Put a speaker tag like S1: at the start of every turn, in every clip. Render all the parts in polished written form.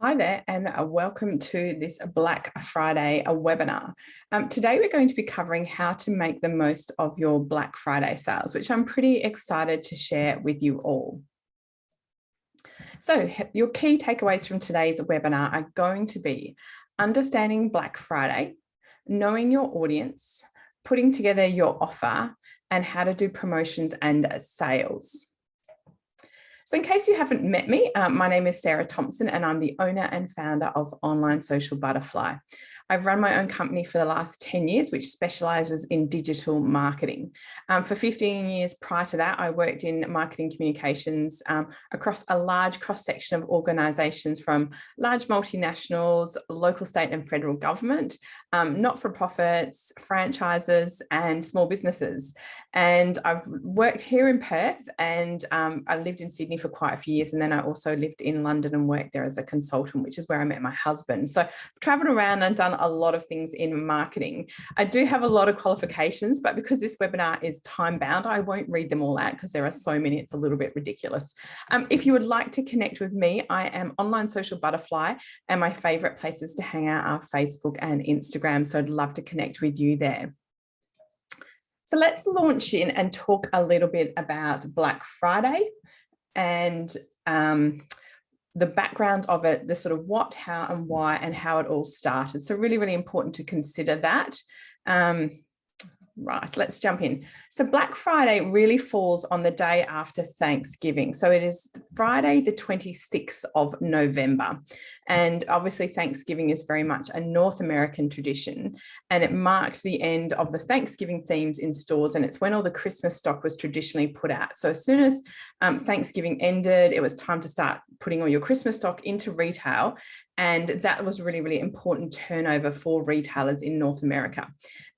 S1: Hi there, and welcome to this Black Friday webinar. Today we're going to be covering how to make the most of your Black Friday sales, which I'm pretty excited to share with you all. So your key takeaways from today's webinar are going to be understanding Black Friday, knowing your audience, putting together your offer, and how to do promotions and sales. So in case you haven't met me, my name is Sarah Thompson and I'm the owner and founder of Online Social Butterfly. I've run my own company for the last 10 years, which specializes in digital marketing. For 15 years prior to that, I worked in marketing communications across a large cross-section of organizations from large multinationals, local, state and federal government, not-for-profits, franchises and small businesses. And I've worked here in Perth and I lived in Sydney for quite a few years. And then I also lived in London and worked there as a consultant, which is where I met my husband. So I've traveled around and done a lot of things in marketing. I do have a lot of qualifications, but because this webinar is time bound, I won't read them all out because there are so many, it's a little bit ridiculous. If you would like to connect with me, I am Online Social Butterfly and my favorite places to hang out are Facebook and Instagram. So I'd love to connect with you there. So let's launch in and talk a little bit about Black Friday and the background of it, the sort of what, how and why and how it all started. So really, really important to consider that. Right, let's jump in. So Black Friday really falls on the day after Thanksgiving. So it is Friday, the 26th of November. And obviously Thanksgiving is very much a North American tradition. And it marked the end of the Thanksgiving themes in stores. And it's when all the Christmas stock was traditionally put out. So as soon as Thanksgiving ended, it was time to start putting all your Christmas stock into retail. And that was really, really important turnover for retailers in North America.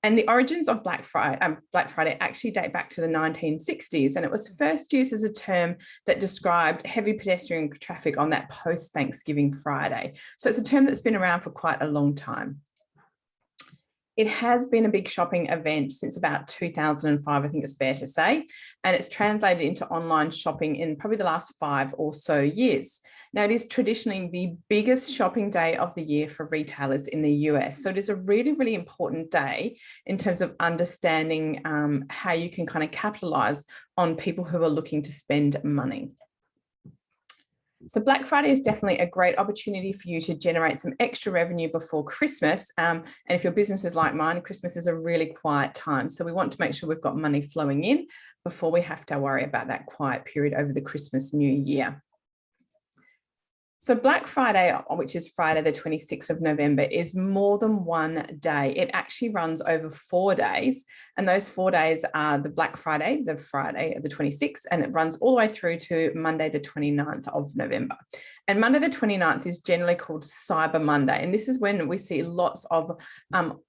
S1: And the origins of Black Friday actually date back to the 1960s. And it was first used as a term that described heavy pedestrian traffic on that post-Thanksgiving Friday. So it's a term that's been around for quite a long time. It has been a big shopping event since about 2005, I think it's fair to say, and it's translated into online shopping in probably the last 5 or so years. Now, it is traditionally the biggest shopping day of the year for retailers in the US. So it is a really, really important day in terms of understanding how you can kind of capitalize on people who are looking to spend money. So Black Friday is definitely a great opportunity for you to generate some extra revenue before Christmas. And if your business is like mine, Christmas is a really quiet time. So we want to make sure we've got money flowing in before we have to worry about that quiet period over the Christmas New Year. So Black Friday, which is Friday, the 26th of November, is more than one day. It actually runs over 4 days. And those 4 days are the Black Friday, the 26th, and it runs all the way through to Monday, the 29th of November. And Monday, the 29th is generally called Cyber Monday. And this is when we see lots of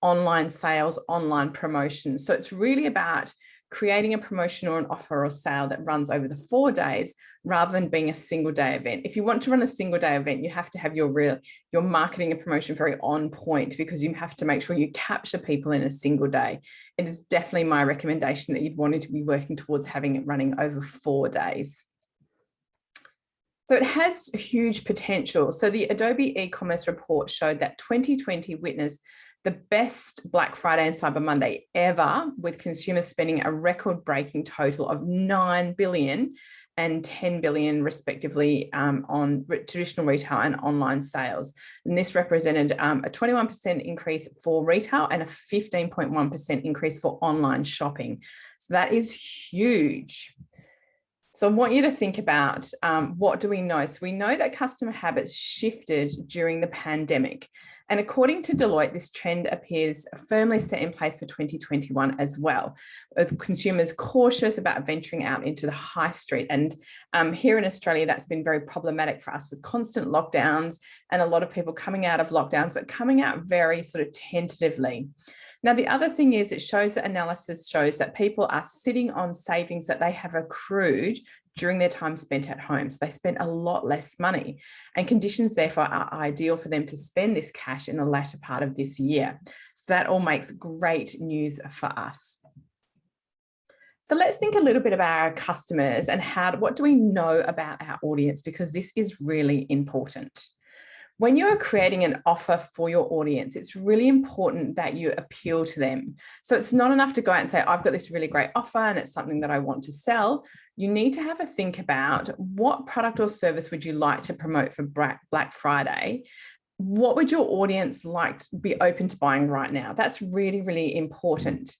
S1: online sales, online promotions. So it's really about creating a promotion or an offer or sale that runs over the 4 days rather than being a single day event. If you want to run a single day event, you have to have your marketing and promotion very on point because you have to make sure you capture people in a single day. It is definitely my recommendation that you'd want to be working towards having it running over 4 days. So it has huge potential. So the Adobe e-commerce report showed that 2020 witnessed the best Black Friday and Cyber Monday ever, with consumers spending a record-breaking total of $9 billion and $10 billion respectively on traditional retail and online sales. And this represented a 21% increase for retail and a 15.1% increase for online shopping. So that is huge. So I want you to think about what do we know? So we know that customer habits shifted during the pandemic. And according to Deloitte, this trend appears firmly set in place for 2021 as well, with consumers cautious about venturing out into the high street. And here in Australia, that's been very problematic for us with constant lockdowns and a lot of people coming out of lockdowns, but coming out very sort of tentatively. Now, the other thing is analysis shows that people are sitting on savings that they have accrued during their time spent at home. So they spend a lot less money, and conditions therefore are ideal for them to spend this cash in the latter part of this year. So that all makes great news for us. So let's think a little bit about our customers and what do we know about our audience, because this is really important. When you're creating an offer for your audience, it's really important that you appeal to them. So it's not enough to go out and say, I've got this really great offer and it's something that I want to sell. You need to have a think about what product or service would you like to promote for Black Friday? What would your audience like to be open to buying right now? That's really, really important.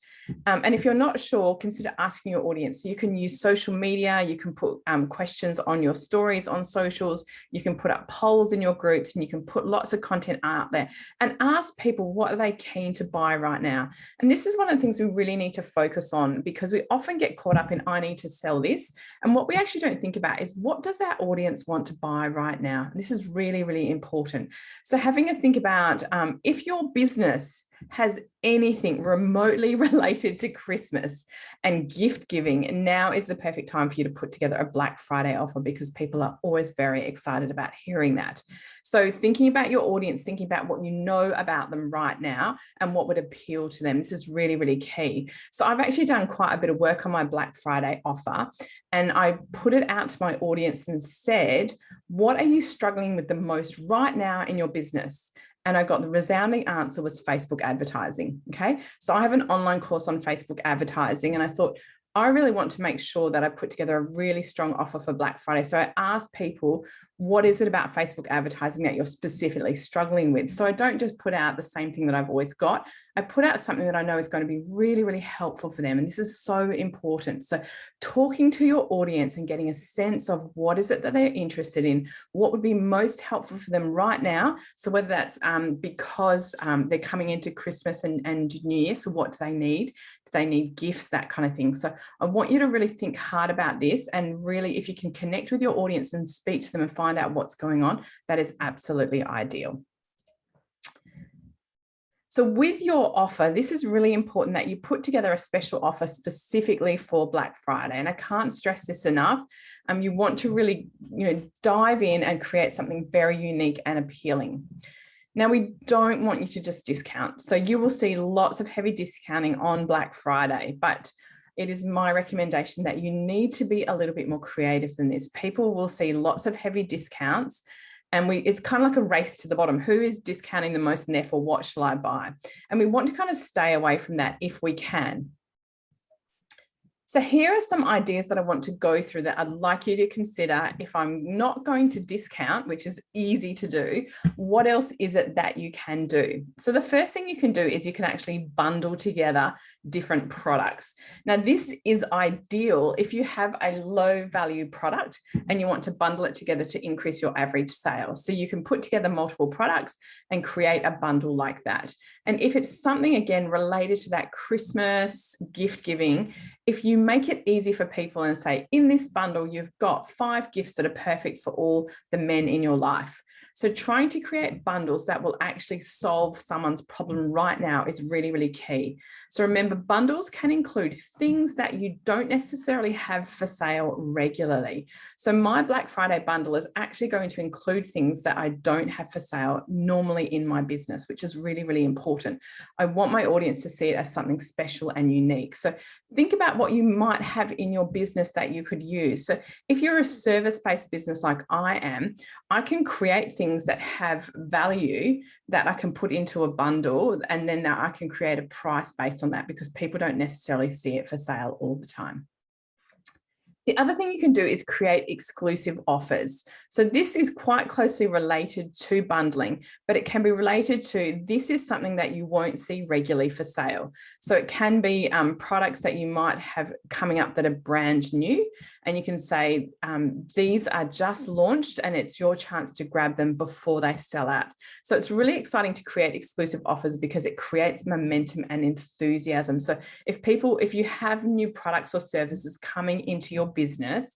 S1: And if you're not sure, consider asking your audience. So you can use social media, you can put questions on your stories on socials, you can put up polls in your groups, and you can put lots of content out there and ask people, what are they keen to buy right now? And this is one of the things we really need to focus on, because we often get caught up in, I need to sell this. And what we actually don't think about is, what does our audience want to buy right now? This is really, really important. So having a think about if your business has anything remotely related to Christmas and gift giving, now is the perfect time for you to put together a Black Friday offer, because people are always very excited about hearing that. So thinking about your audience, thinking about what you know about them right now and what would appeal to them. This is really, really key. So I've actually done quite a bit of work on my Black Friday offer, and I put it out to my audience and said, what are you struggling with the most right now in your business? And I got the resounding answer was Facebook advertising. Okay. So I have an online course on Facebook advertising, and I thought, I really want to make sure that I put together a really strong offer for Black Friday. So I asked people, what is it about Facebook advertising that you're specifically struggling with? So I don't just put out the same thing that I've always got. I put out something that I know is going to be really, really helpful for them. And this is so important. So talking to your audience and getting a sense of what is it that they're interested in, what would be most helpful for them right now. So whether that's because they're coming into Christmas and New Year, so what do they need? Do they need gifts, that kind of thing? So I want you to really think hard about this, and really, if you can connect with your audience and speak to them and find out what's going on, that is absolutely ideal. So with your offer, this is really important that you put together a special offer specifically for Black Friday. And I can't stress this enough. You want to really, dive in and create something very unique and appealing. Now, we don't want you to just discount. So you will see lots of heavy discounting on Black Friday, but it is my recommendation that you need to be a little bit more creative than this. People will see lots of heavy discounts, and it's kind of like a race to the bottom. Who is discounting the most, and therefore what shall I buy? And we want to kind of stay away from that if we can. So here are some ideas that I want to go through that I'd like you to consider. If I'm not going to discount, which is easy to do, what else is it that you can do? So the first thing you can do is you can actually bundle together different products. Now, this is ideal if you have a low value product and you want to bundle it together to increase your average sale. So you can put together multiple products and create a bundle like that. And if it's something, again, related to that Christmas gift giving, if you make it easy for people and say, in this bundle, you've got 5 gifts that are perfect for all the men in your life. So trying to create bundles that will actually solve someone's problem right now is really, really key. So remember, bundles can include things that you don't necessarily have for sale regularly. So my Black Friday bundle is actually going to include things that I don't have for sale normally in my business, which is really, really important. I want my audience to see it as something special and unique. So think about what you might have in your business that you could use. So if you're a service-based business like I am, I can create things that have value that I can put into a bundle, and then I can create a price based on that, because people don't necessarily see it for sale all the time. The other thing you can do is create exclusive offers. So this is quite closely related to bundling, but it can be related to, this is something that you won't see regularly for sale. So it can be products that you might have coming up that are brand new, and you can say, these are just launched and it's your chance to grab them before they sell out. So it's really exciting to create exclusive offers because it creates momentum and enthusiasm. So if you have new products or services coming into your business,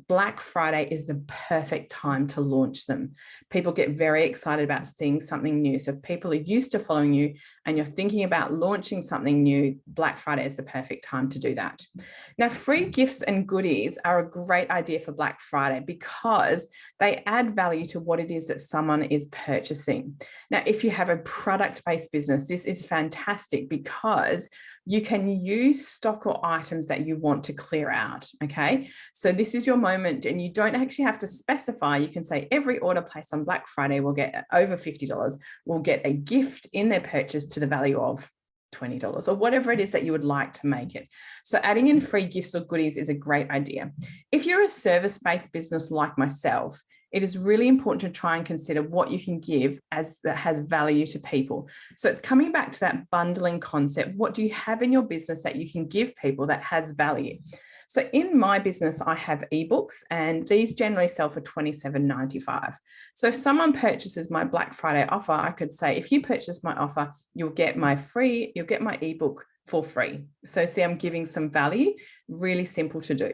S1: Black Friday is the perfect time to launch them. People get very excited about seeing something new. So if people are used to following you and you're thinking about launching something new, Black Friday is the perfect time to do that. Now, free gifts and goodies are a great idea for Black Friday because they add value to what it is that someone is purchasing. Now, if you have a product-based business, this is fantastic because you can use stock or items that you want to clear out, okay? So this this is your moment, and you don't actually have to specify. You can say every order placed on Black Friday will get over $50, will get a gift in their purchase to the value of $20 or whatever it is that you would like to make it. So adding in free gifts or goodies is a great idea. If you're a service-based business like myself, it is really important to try and consider what you can give that has value to people. So it's coming back to that bundling concept. What do you have in your business that you can give people that has value? So in my business, I have ebooks, and these generally sell for $27.95. So if someone purchases my Black Friday offer, I could say, if you purchase my offer, you'll get my ebook for free. So see, I'm giving some value, really simple to do.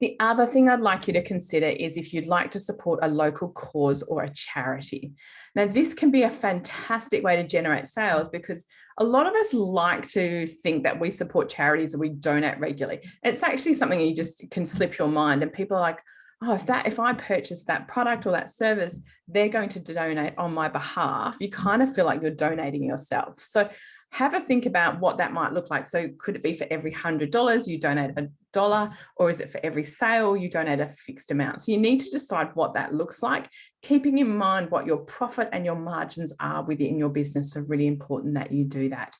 S1: The other thing I'd like you to consider is if you'd like to support a local cause or a charity. Now, this can be a fantastic way to generate sales because a lot of us like to think that we support charities or we donate regularly. It's actually something you just can slip your mind, and people are like, oh, if I purchase that product or that service, they're going to donate on my behalf. You kind of feel like you're donating yourself. So have a think about what that might look like. So could it be for every $100 you donate $1, or is it for every sale you donate a fixed amount? So you need to decide what that looks like, keeping in mind what your profit and your margins are within your business. So really important that you do that.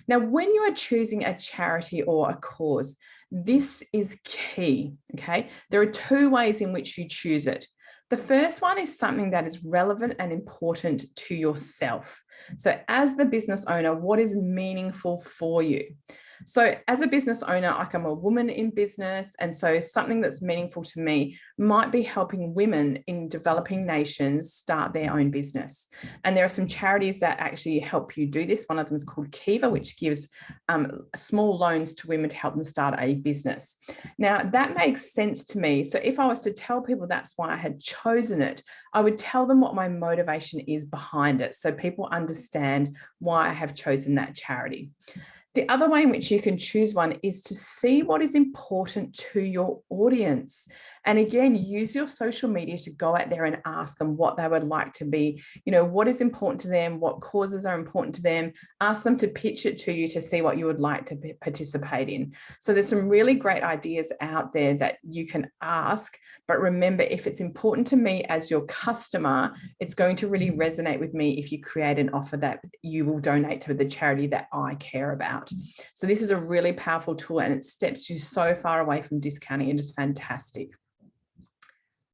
S1: Now, when you are choosing a charity or a cause, this is key, okay? There are two ways in which you choose it. The first one is something that is relevant and important to yourself. So as the business owner, what is meaningful for you? So as a business owner, like I'm a woman in business, and so something that's meaningful to me might be helping women in developing nations start their own business. And there are some charities that actually help you do this. One of them is called Kiva, which gives small loans to women to help them start a business. Now, that makes sense to me. So if I was to tell people that's why I had chosen it, I would tell them what my motivation is behind it, so people understand why I have chosen that charity. The other way in which you can choose one is to see what is important to your audience. And again, use your social media to go out there and ask them what they would like to be, what is important to them, what causes are important to them. Ask them to pitch it to you to see what you would like to participate in. So there's some really great ideas out there that you can ask, but remember, if it's important to me as your customer, it's going to really resonate with me if you create an offer that you will donate to the charity that I care about. So this is a really powerful tool, and it steps you so far away from discounting. It is fantastic.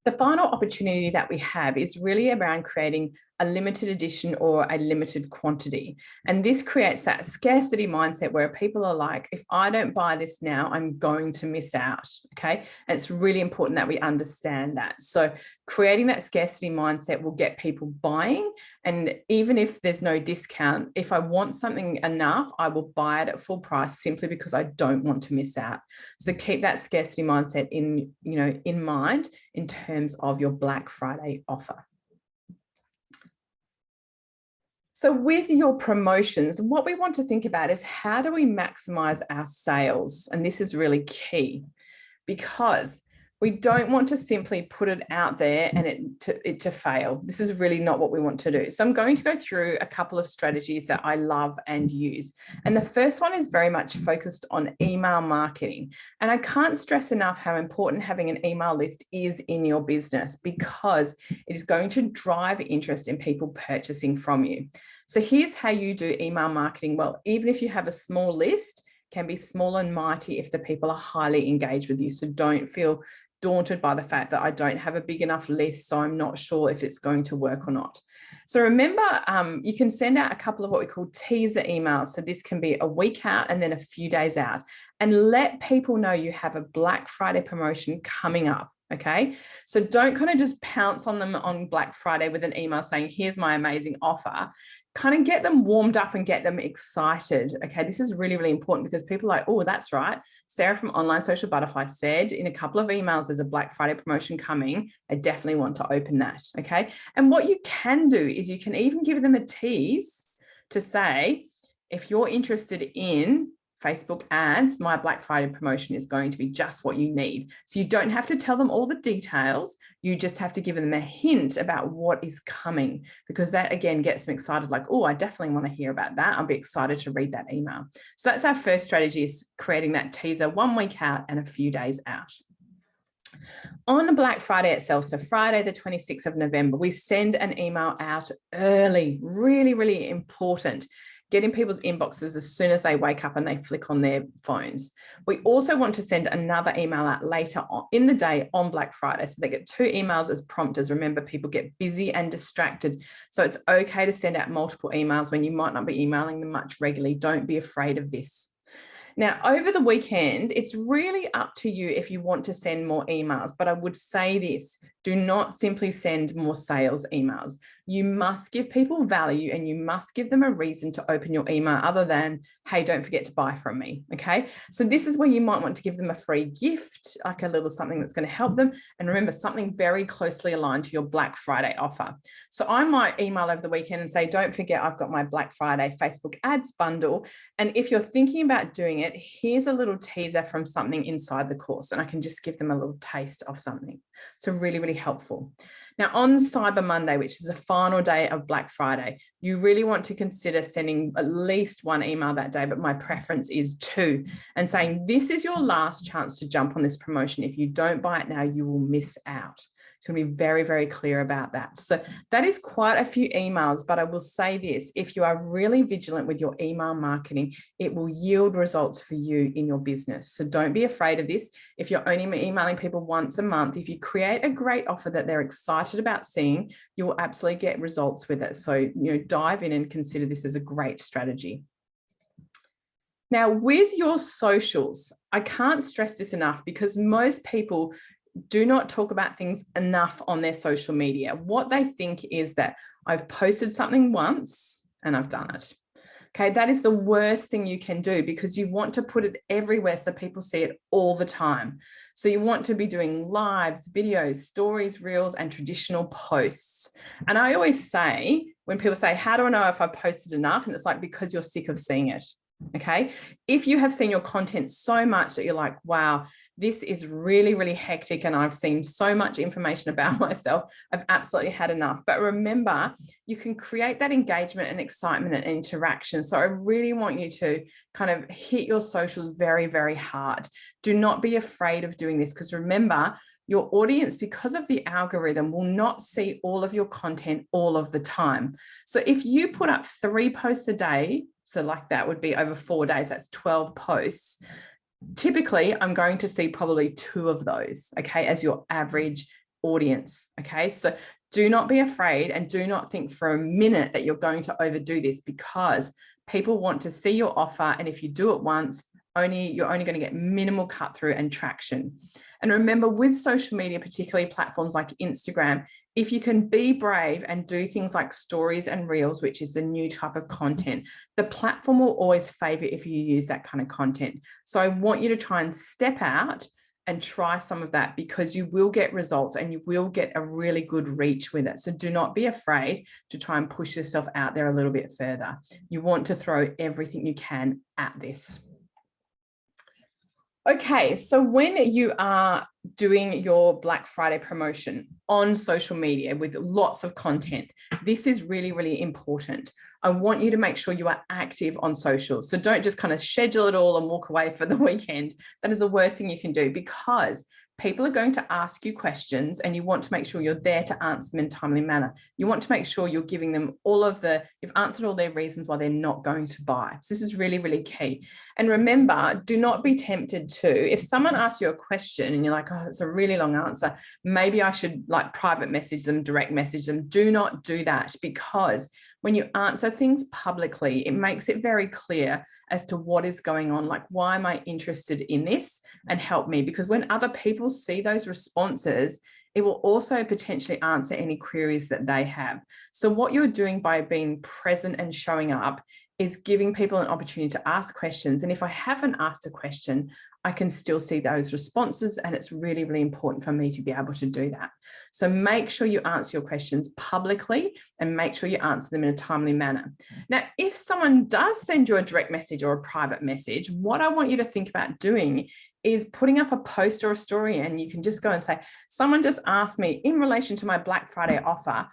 S1: The final opportunity that we have is really around creating a limited edition or a limited quantity. And this creates that scarcity mindset where people are like, if I don't buy this now, I'm going to miss out, okay? And it's really important that we understand that. So creating that scarcity mindset will get people buying. And even if there's no discount, if I want something enough, I will buy it at full price simply because I don't want to miss out. So keep that scarcity mindset in mind in terms of your Black Friday offer. So with your promotions, what we want to think about is how do we maximize our sales? And this is really key, because we don't want to simply put it out there and it to fail. This is really not what we want to do. So I'm going to go through a couple of strategies that I love and use. And the first one is very much focused on email marketing. And I can't stress enough how important having an email list is in your business, because it is going to drive interest in people purchasing from you. So here's how you do email marketing well. Even if you have a small list, can be small and mighty if the people are highly engaged with you. So don't feel daunted by the fact that I don't have a big enough list, so I'm not sure if it's going to work or not. So remember, you can send out a couple of what we call teaser emails. So this can be a week out and then a few days out, and let people know you have a Black Friday promotion coming up. Okay, so don't kind of just pounce on them on Black Friday with an email saying, here's my amazing offer. Kind of get them warmed up and get them excited. Okay, this is really, really important, because people are like, oh, that's right. Sarah from Online Social Butterfly said in a couple of emails there's a Black Friday promotion coming. I definitely want to open that. Okay, and what you can do is you can even give them a tease to say, if you're interested in Facebook ads, my Black Friday promotion is going to be just what you need. So you don't have to tell them all the details. You just have to give them a hint about what is coming, because that again gets them excited, like, oh, I definitely want to hear about that. I'll be excited to read that email. So that's our first strategy, is creating that teaser 1 week out and a few days out. On Black Friday itself, so Friday, the 26th of November, we send an email out early, really, really important. Get in people's inboxes as soon as they wake up and they flick on their phones. We also want to send another email out later on in the day on Black Friday. So they get 2 emails as prompters. Remember, people get busy and distracted. So it's okay to send out multiple emails when you might not be emailing them much regularly. Don't be afraid of this. Now, over the weekend, it's really up to you if you want to send more emails, but I would say this, do not simply send more sales emails. You must give people value and you must give them a reason to open your email other than, hey, don't forget to buy from me, okay? So this is where you might want to give them a free gift, like a little something that's going to help them. And remember, something very closely aligned to your Black Friday offer. So I might email over the weekend and say, don't forget, I've got my Black Friday Facebook ads bundle. And if you're thinking about doing it, here's a little teaser from something inside the course, and I can just give them a little taste of something. So really, really helpful. Now on Cyber Monday, which is the final day of Black Friday, you really want to consider sending at least 1 email that day, but my preference is 2, and saying, this is your last chance to jump on this promotion. If you don't buy it now, you will miss out. So be very, very clear about that. So that is quite a few emails, but I will say this, if you are really vigilant with your email marketing, it will yield results for you in your business. So don't be afraid of this. If you're only emailing people once a month, if you create a great offer that they're excited about seeing, you will absolutely get results with it. So, dive in and consider this as a great strategy. Now, with your socials, I can't stress this enough because most people do not talk about things enough on their social media. What they think is that I've posted something once and I've done it. Okay, that is the worst thing you can do because you want to put it everywhere so people see it all the time. So you want to be doing lives, videos, stories, reels, and traditional posts. And I always say, when people say, how do I know if I posted enough? And it's like, because you're sick of seeing it. Okay, if you have seen your content so much that you're like, wow, this is really, really hectic and I've seen so much information about myself, I've absolutely had enough. But remember, you can create that engagement and excitement and interaction. So I really want you to kind of hit your socials very, very hard. Do not be afraid of doing this because remember, your audience, because of the algorithm, will not see all of your content all of the time. So if you put up 3 posts a day, so like that would be over 4 days, that's 12 posts. Typically, I'm going to see probably 2 of those, okay, as your average audience, okay? So do not be afraid and do not think for a minute that you're going to overdo this because people want to see your offer. And if you do it once, you're only going to get minimal cut through and traction. And remember, with social media, particularly platforms like Instagram, if you can be brave and do things like stories and reels, which is the new type of content, the platform will always favor if you use that kind of content. So I want you to try and step out and try some of that because you will get results and you will get a really good reach with it. So do not be afraid to try and push yourself out there a little bit further. You want to throw everything you can at this. Okay, so when you are doing your Black Friday promotion on social media with lots of content, this is really, really important. I want you to make sure you are active on social. So don't just kind of schedule it all and walk away for the weekend. That is the worst thing you can do because people are going to ask you questions and you want to make sure you're there to answer them in a timely manner. You want to make sure you're giving them you've answered all their reasons why they're not going to buy. So this is really, really key. And remember, do not be tempted to, if someone asks you a question and you're like, oh, it's a really long answer, maybe I should like private message them, direct message them. Do not do that because when you answer things publicly, it makes it very clear as to what is going on. Like, why am I interested in this and help me? Because when other people see those responses, it will also potentially answer any queries that they have. So what you're doing by being present and showing up is giving people an opportunity to ask questions. And if I haven't asked a question, I can still see those responses. And it's really, really important for me to be able to do that. So make sure you answer your questions publicly and make sure you answer them in a timely manner. Now, if someone does send you a direct message or a private message, what I want you to think about doing is putting up a post or a story, and you can just go and say, someone just asked me in relation to my Black Friday offer,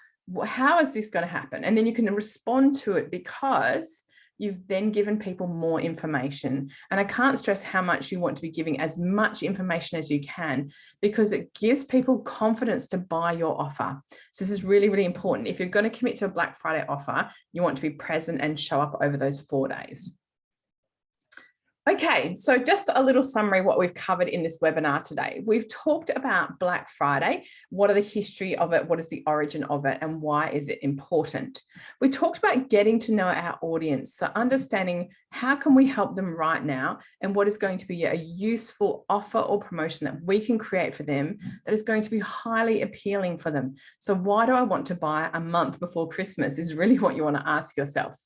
S1: how is this going to happen? And then you can respond to it because you've then given people more information. And I can't stress how much you want to be giving as much information as you can, because it gives people confidence to buy your offer. So this is really, really important. If you're going to commit to a Black Friday offer, you want to be present and show up over those 4 days. Okay, so just a little summary of what we've covered in this webinar today. We've talked about Black Friday. What are the history of it? What is the origin of it? And why is it important? We talked about getting to know our audience. So understanding how can we help them right now, and what is going to be a useful offer or promotion that we can create for them that is going to be highly appealing for them. So why do I want to buy a month before Christmas is really what you want to ask yourself.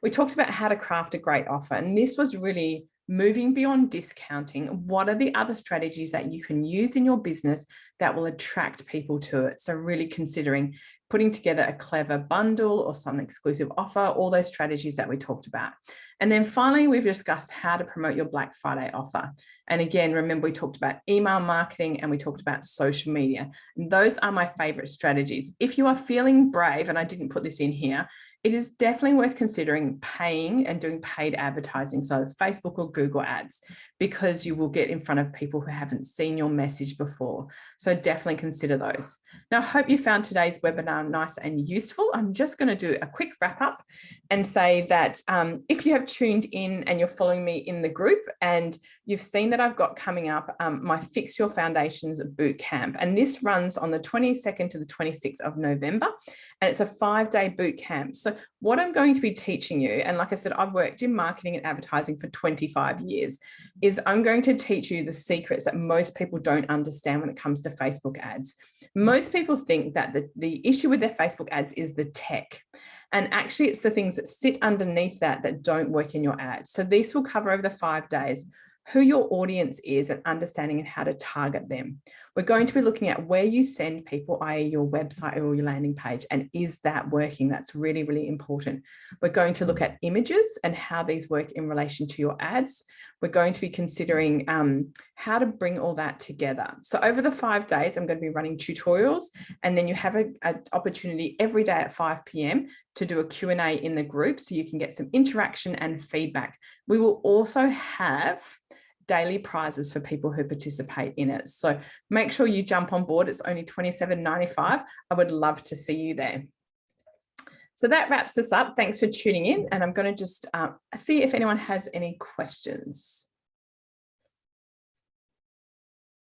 S1: We talked about how to craft a great offer, and this was really moving beyond discounting. What are the other strategies that you can use in your business that will attract people to it? So really considering putting together a clever bundle or some exclusive offer, all those strategies that we talked about. And then finally, we've discussed how to promote your Black Friday offer. And again, remember, we talked about email marketing and we talked about social media. And those are my favorite strategies. If you are feeling brave, and I didn't put this in here, it is definitely worth considering paying and doing paid advertising, so Facebook or Google ads, because you will get in front of people who haven't seen your message before. So definitely consider those. Now, I hope you found today's webinar nice and useful. I'm just going to do a quick wrap up and say that if you have tuned in and you're following me in the group and you've seen that I've got coming up my Fix Your Foundations Bootcamp, and this runs on the 22nd to the 26th of November, and it's a 5-day bootcamp. So what I'm going to be teaching you, and like I said, I've worked in marketing and advertising for 25 years, is I'm going to teach you the secrets that most people don't understand when it comes to Facebook ads. Most people think that the issue with their Facebook ads is the tech. And actually, it's the things that sit underneath that don't work in your ads. So these will cover over the 5 days who your audience is and understanding and how to target them. We're going to be looking at where you send people, i.e. your website or your landing page, and is that working? That's really, really important. We're going to look at images and how these work in relation to your ads. We're going to be considering how to bring all that together. So over the 5 days, I'm going to be running tutorials, and then you have an opportunity every day at 5 p.m. to do a Q&A in the group so you can get some interaction and feedback. We will also have daily prizes for people who participate in it. So make sure you jump on board. It's only $27.95. I would love to see you there. So that wraps us up. Thanks for tuning in. And I'm going to just see if anyone has any questions.